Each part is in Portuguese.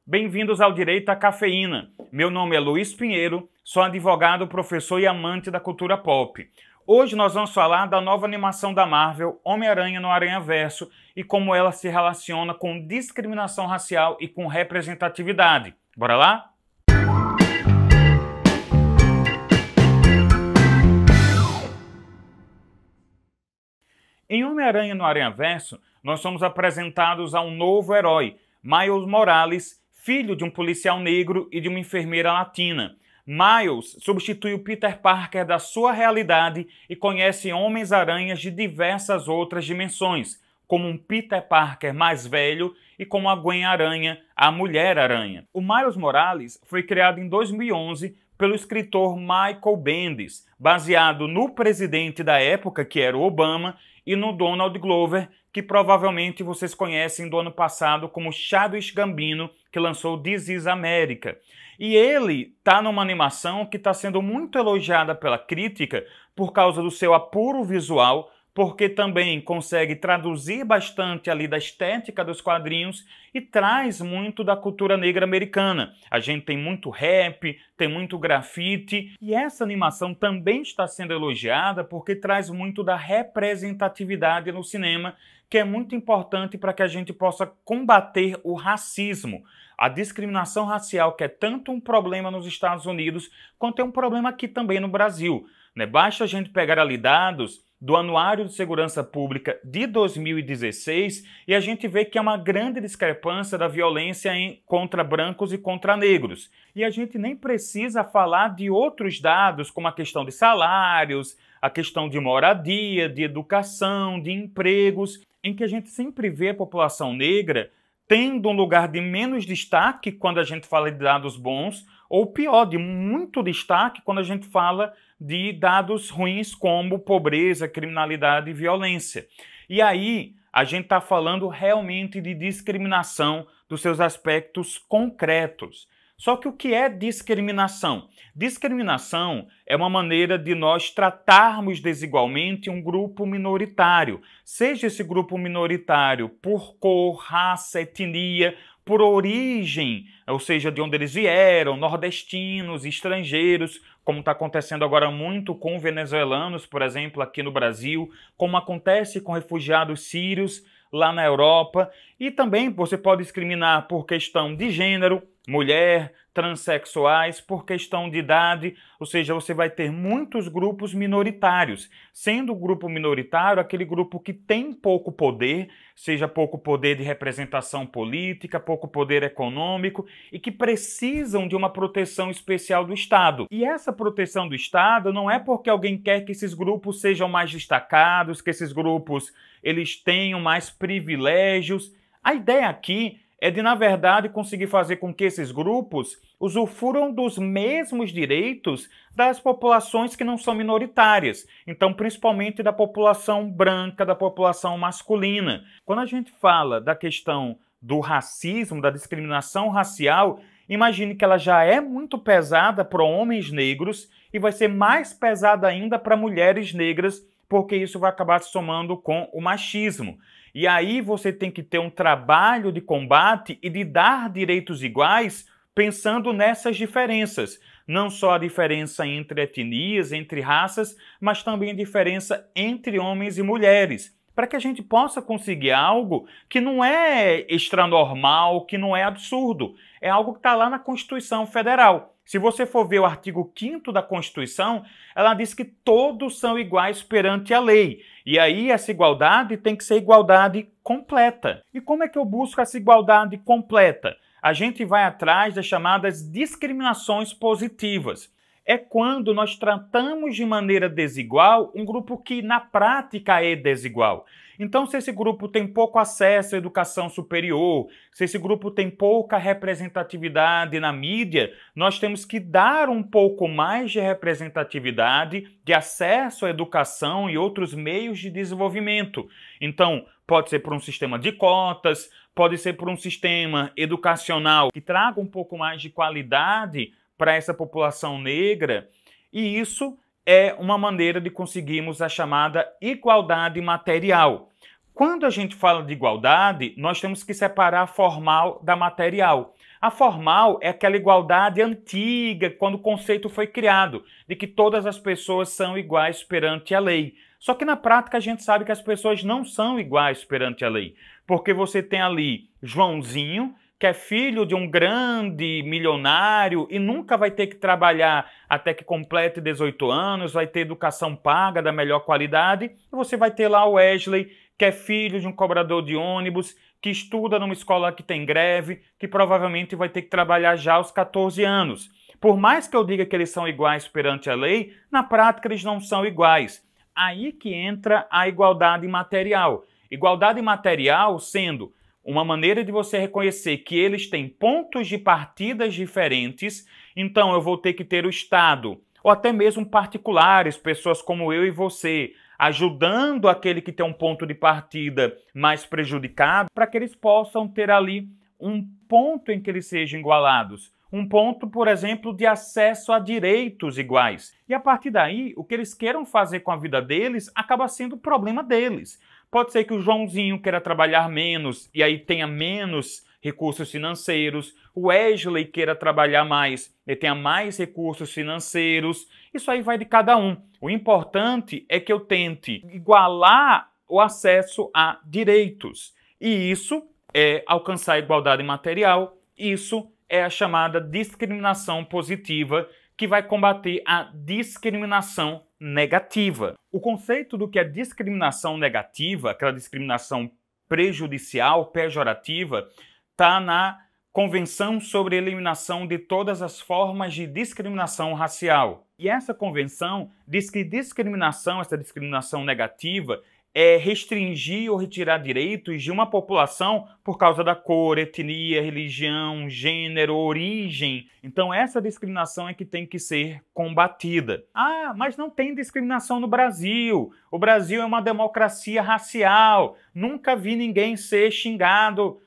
Bem-vindos ao Direito à Cafeína. Meu nome é Luiz Pinheiro, sou advogado, professor e amante da cultura pop. Hoje nós vamos falar da nova animação da Marvel, Homem-Aranha no Aranhaverso, e como ela se relaciona com discriminação racial e com representatividade. Bora lá? Em Homem-Aranha no Aranhaverso, nós somos apresentados a um novo herói, Miles Morales, filho de um policial negro e de uma enfermeira latina. Miles substitui o Peter Parker da sua realidade e conhece Homens-Aranhas de diversas outras dimensões, como um Peter Parker mais velho e como a Gwen-Aranha, a Mulher-Aranha. O Miles Morales foi criado em 2011 pelo escritor Michael Bendis, baseado no presidente da época, que era o Obama, e no Donald Glover, que provavelmente vocês conhecem do ano passado como Childish Gambino, que lançou This Is America. E ele está numa animação que está sendo muito elogiada pela crítica por causa do seu apuro visual, porque também consegue traduzir bastante ali da estética dos quadrinhos e traz muito da cultura negra americana. A gente tem muito rap, tem muito grafite, e essa animação também está sendo elogiada porque traz muito da representatividade no cinema, que é muito importante para que a gente possa combater o racismo. A discriminação racial, que é tanto um problema nos Estados Unidos, quanto é um problema aqui também no Brasil. Basta a gente pegar ali dados do Anuário de Segurança Pública de 2016 e a gente vê que é uma grande discrepância da violência contra brancos e contra negros. E a gente nem precisa falar de outros dados, como a questão de salários, a questão de moradia, de educação, de empregos, em que a gente sempre vê a população negra tendo um lugar de menos destaque quando a gente fala de dados bons, ou pior, de muito destaque quando a gente fala de dados ruins como pobreza, criminalidade e violência. E aí a gente está falando realmente de discriminação dos seus aspectos concretos. Só que o que é discriminação? Discriminação é uma maneira de nós tratarmos desigualmente um grupo minoritário, seja esse grupo minoritário por cor, raça, etnia, por origem, ou seja, de onde eles vieram, nordestinos, estrangeiros, como está acontecendo agora muito com venezuelanos, por exemplo, aqui no Brasil, como acontece com refugiados sírios lá na Europa, e também você pode discriminar por questão de gênero, mulher, transexuais, por questão de idade, ou seja, você vai ter muitos grupos minoritários, sendo o grupo minoritário aquele grupo que tem pouco poder, seja pouco poder de representação política, pouco poder econômico e que precisam de uma proteção especial do Estado. E essa proteção do Estado não é porque alguém quer que esses grupos sejam mais destacados, que esses grupos eles tenham mais privilégios. A ideia aqui é de, na verdade, conseguir fazer com que esses grupos usufruam dos mesmos direitos das populações que não são minoritárias. Então, principalmente da população branca, da população masculina. Quando a gente fala da questão do racismo, da discriminação racial, imagine que ela já é muito pesada para homens negros e vai ser mais pesada ainda para mulheres negras, porque isso vai acabar se somando com o machismo. E aí você tem que ter um trabalho de combate e de dar direitos iguais pensando nessas diferenças. Não só a diferença entre etnias, entre raças, mas também a diferença entre homens e mulheres. Para que a gente possa conseguir algo que não é extranormal, que não é absurdo. É algo que está lá na Constituição Federal. Se você for ver o artigo 5º da Constituição, ela diz que todos são iguais perante a lei. E aí essa igualdade tem que ser igualdade completa. E como é que eu busco essa igualdade completa? A gente vai atrás das chamadas discriminações positivas. É quando nós tratamos de maneira desigual um grupo que na prática é desigual. Então, se esse grupo tem pouco acesso à educação superior, se esse grupo tem pouca representatividade na mídia, nós temos que dar um pouco mais de representatividade, de acesso à educação e outros meios de desenvolvimento. Então, pode ser por um sistema de cotas, pode ser por um sistema educacional que traga um pouco mais de qualidade para essa população negra, e isso é uma maneira de conseguirmos a chamada igualdade material. Quando a gente fala de igualdade, nós temos que separar a formal da material. A formal é aquela igualdade antiga, quando o conceito foi criado, de que todas as pessoas são iguais perante a lei. Só que na prática a gente sabe que as pessoas não são iguais perante a lei, porque você tem ali Joãozinho, que é filho de um grande milionário e nunca vai ter que trabalhar até que complete 18 anos, vai ter educação paga da melhor qualidade, e você vai ter lá o Wesley, que é filho de um cobrador de ônibus, que estuda numa escola que tem greve, que provavelmente vai ter que trabalhar já aos 14 anos. Por mais que eu diga que eles são iguais perante a lei, na prática eles não são iguais. Aí que entra a igualdade material. Igualdade material sendo uma maneira de você reconhecer que eles têm pontos de partidas diferentes, então eu vou ter que ter o Estado, ou até mesmo particulares, pessoas como eu e você, ajudando aquele que tem um ponto de partida mais prejudicado, para que eles possam ter ali um ponto em que eles sejam igualados. Um ponto, por exemplo, de acesso a direitos iguais. E a partir daí, o que eles queiram fazer com a vida deles acaba sendo o problema deles. Pode ser que o Joãozinho queira trabalhar menos e aí tenha menos recursos financeiros, o Wesley queira trabalhar mais e tenha mais recursos financeiros. Isso aí vai de cada um. O importante é que eu tente igualar o acesso a direitos. E isso é alcançar a igualdade material, isso é a chamada discriminação positiva, que vai combater a discriminação negativa. O conceito do que é discriminação negativa, aquela discriminação prejudicial, pejorativa, está na Convenção sobre a Eliminação de Todas as Formas de Discriminação Racial. E essa convenção diz que discriminação, essa discriminação negativa, é restringir ou retirar direitos de uma população por causa da cor, etnia, religião, gênero, origem. Então essa discriminação é que tem que ser combatida. Ah, mas não tem discriminação no Brasil. O Brasil é uma democracia racial. Nunca vi ninguém ser xingado.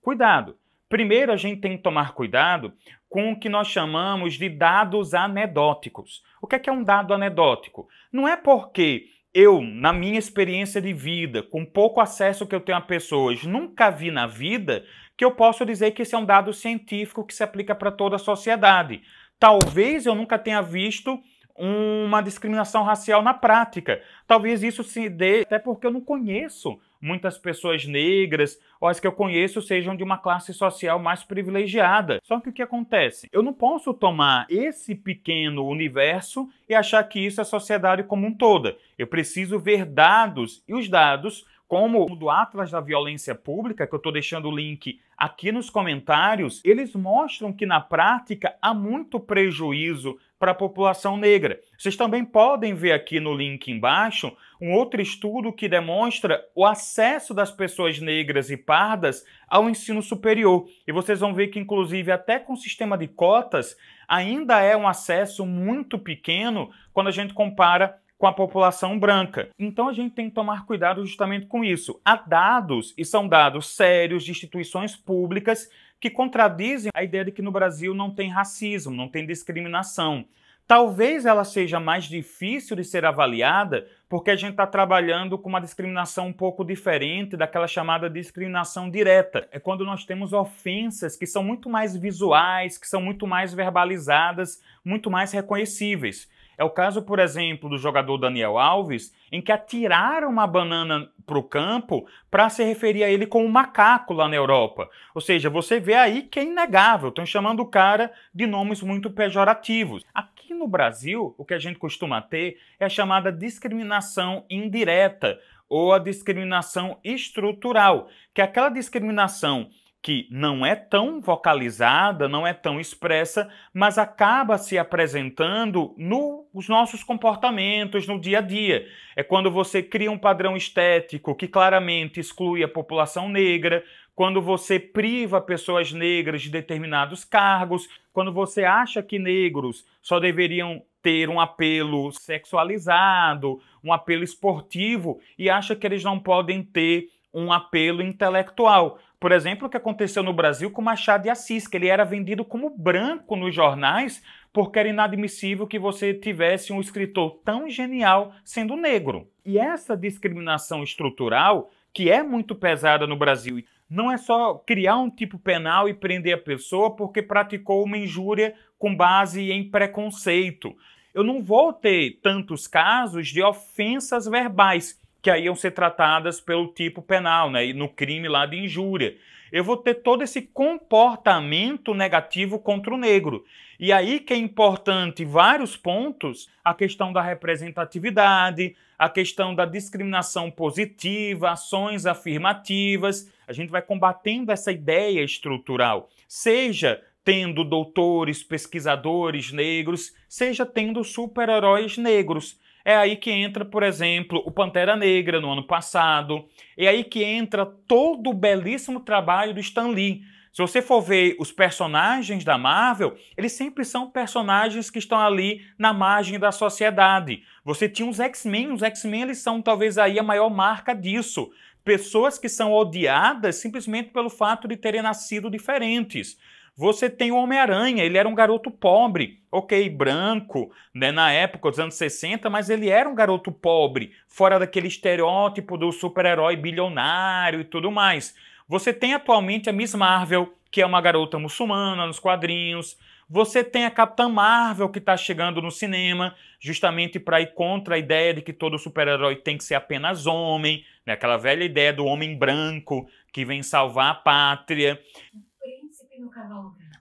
Cuidado. Primeiro a gente tem que tomar cuidado com o que nós chamamos de dados anedóticos. O que é um dado anedótico? Não é porque eu, na minha experiência de vida, com pouco acesso que eu tenho a pessoas, nunca vi na vida, que eu posso dizer que esse é um dado científico que se aplica para toda a sociedade. Talvez eu nunca tenha visto uma discriminação racial na prática. Talvez isso se dê até porque eu não conheço muitas pessoas negras, ou as que eu conheço sejam de uma classe social mais privilegiada. Só que o que acontece? Eu não posso tomar esse pequeno universo e achar que isso é a sociedade como um todo. Eu preciso ver dados, e os dados, como o do Atlas da Violência Pública, que eu estou deixando o link aqui nos comentários, eles mostram que na prática há muito prejuízo para a população negra. Vocês também podem ver aqui no link embaixo um outro estudo que demonstra o acesso das pessoas negras e pardas ao ensino superior. E vocês vão ver que, inclusive, até com o sistema de cotas, ainda é um acesso muito pequeno quando a gente compara com a população branca. Então a gente tem que tomar cuidado justamente com isso. Há dados, e são dados sérios de instituições públicas, que contradizem a ideia de que no Brasil não tem racismo, não tem discriminação. Talvez ela seja mais difícil de ser avaliada porque a gente está trabalhando com uma discriminação um pouco diferente daquela chamada discriminação direta. É quando nós temos ofensas que são muito mais visuais, que são muito mais verbalizadas, muito mais reconhecíveis. É o caso, por exemplo, do jogador Daniel Alves, em que atiraram uma banana para o campo para se referir a ele como um macaco lá na Europa. Ou seja, você vê aí que é inegável, estão chamando o cara de nomes muito pejorativos. Aqui no Brasil, o que a gente costuma ter é a chamada discriminação indireta ou a discriminação estrutural, que é aquela discriminação que não é tão vocalizada, não é tão expressa, mas acaba se apresentando nos nossos comportamentos, no dia a dia. É quando você cria um padrão estético que claramente exclui a população negra, quando você priva pessoas negras de determinados cargos, quando você acha que negros só deveriam ter um apelo sexualizado, um apelo esportivo, e acha que eles não podem ter um apelo intelectual. Por exemplo, o que aconteceu no Brasil com Machado de Assis, que ele era vendido como branco nos jornais porque era inadmissível que você tivesse um escritor tão genial sendo negro. E essa discriminação estrutural, que é muito pesada no Brasil. Não é só criar um tipo penal e prender a pessoa porque praticou uma injúria com base em preconceito. Eu não vou ter tantos casos de ofensas verbais, que aí iam ser tratadas pelo tipo penal, né, e no crime lá de injúria. Eu vou ter todo esse comportamento negativo contra o negro. E aí que é importante vários pontos, a questão da representatividade, a questão da discriminação positiva, ações afirmativas. A gente vai combatendo essa ideia estrutural, seja tendo doutores, pesquisadores negros, seja tendo super-heróis negros. É aí que entra, por exemplo, o Pantera Negra no ano passado. É aí que entra todo o belíssimo trabalho do Stan Lee. Se você for ver os personagens da Marvel, eles sempre são personagens que estão ali na margem da sociedade. Você tinha os X-Men eles são talvez aí a maior marca disso. Pessoas que são odiadas simplesmente pelo fato de terem nascido diferentes. Você tem o Homem-Aranha, ele era um garoto pobre, ok, branco, né, na época dos anos 60, mas ele era um garoto pobre, fora daquele estereótipo do super-herói bilionário e tudo mais. Você tem atualmente a Miss Marvel, que é uma garota muçulmana nos quadrinhos. Você tem a Capitã Marvel, que está chegando no cinema, justamente para ir contra a ideia de que todo super-herói tem que ser apenas homem, né, aquela velha ideia do homem branco que vem salvar a pátria.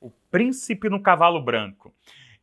O príncipe no cavalo branco.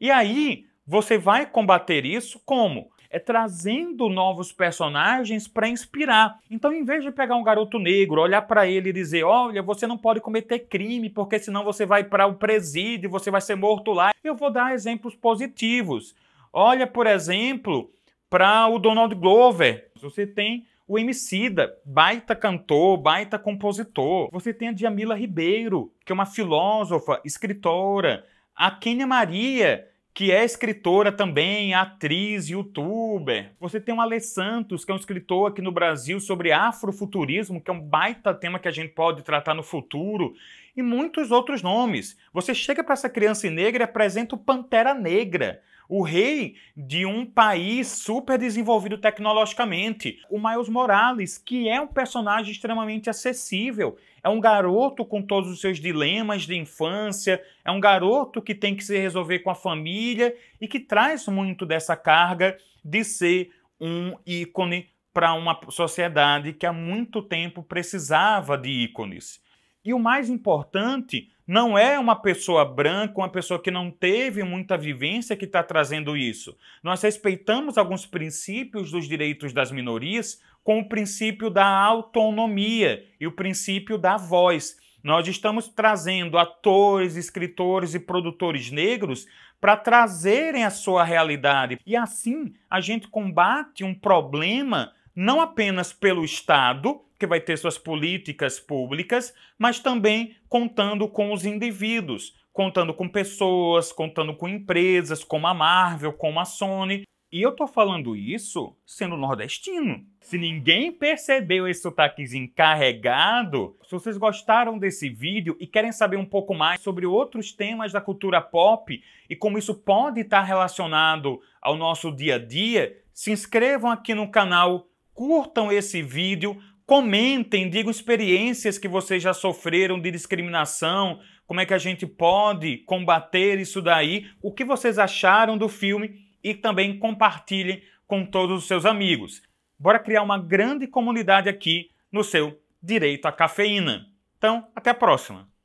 E aí, você vai combater isso como? É trazendo novos personagens para inspirar. Então, em vez de pegar um garoto negro, olhar para ele e dizer, olha, você não pode cometer crime, porque senão você vai para o presídio, você vai ser morto lá. Eu vou dar exemplos positivos. Olha, por exemplo, para o Donald Glover. Você tem o Emicida, baita cantor, baita compositor. Você tem a Djamila Ribeiro, que é uma filósofa, escritora. A Kenia Maria, que é escritora também, atriz, youtuber. Você tem o Ale Santos, que é um escritor aqui no Brasil sobre afrofuturismo, que é um baita tema que a gente pode tratar no futuro. E muitos outros nomes. Você chega para essa criança negra e apresenta o Pantera Negra, o rei de um país super desenvolvido tecnologicamente. O Miles Morales, que é um personagem extremamente acessível. É um garoto com todos os seus dilemas de infância, é um garoto que tem que se resolver com a família e que traz muito dessa carga de ser um ícone para uma sociedade que há muito tempo precisava de ícones. E o mais importante, não é uma pessoa branca, uma pessoa que não teve muita vivência que está trazendo isso. Nós respeitamos alguns princípios dos direitos das minorias, com o princípio da autonomia e o princípio da voz. Nós estamos trazendo atores, escritores e produtores negros para trazerem a sua realidade. E assim a gente combate um problema não apenas pelo Estado, que vai ter suas políticas públicas, mas também contando com os indivíduos, contando com pessoas, contando com empresas como a Marvel, como a Sony. E eu tô falando isso sendo nordestino. Se ninguém percebeu esse sotaquezinho carregado, se vocês gostaram desse vídeo e querem saber um pouco mais sobre outros temas da cultura pop e como isso pode estar relacionado ao nosso dia a dia, se inscrevam aqui no canal, curtam esse vídeo, comentem, digam experiências que vocês já sofreram de discriminação, como é que a gente pode combater isso daí, o que vocês acharam do filme e também compartilhem com todos os seus amigos. Bora criar uma grande comunidade aqui no seu Direito à Cafeína. Então, até a próxima!